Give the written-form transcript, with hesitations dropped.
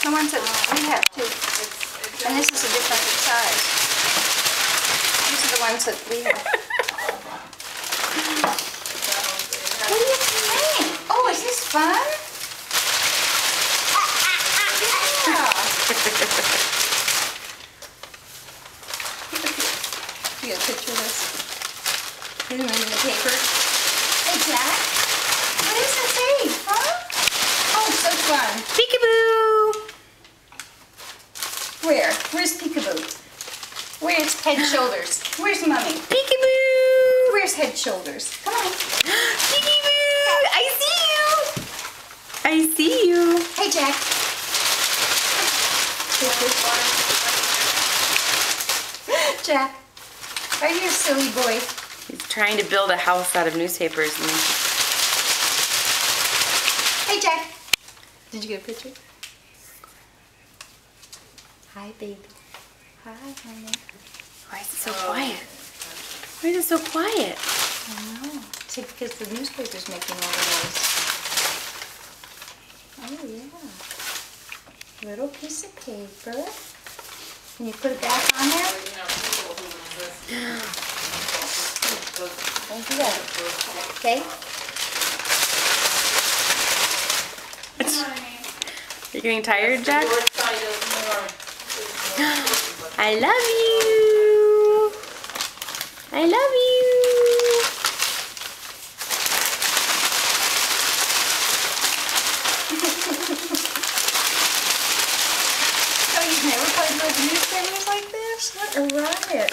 the ones that we have too. And this is a different size. These are the ones that we have. What are you playing? Oh, is this fun? Yeah. You got a picture of this? Put them in the paper. Hey, Jack. What does it say? Huh? Oh, it's so fun. Peekaboo! Where? Where's Peekaboo? Where's Head Shoulders? Where's Mummy? Peekaboo! Where's Head Shoulders? Come on. Peekaboo! I see you! I see you. Hey, Jack. Jack, are you a silly boy? He's trying to build a house out of newspapers. And... Hey, Jack. Did you get a picture? Hi, baby. Hi, honey. Why is it so quiet? Why is it so quiet? I know. See, because the newspaper's making all the noise. Oh, yeah. Little piece of paper. Can you put it back on there? Don't do that. Okay? You're getting tired, Jack? I love you. I love you. Oh, you've never played with newspapers like this? What a riot.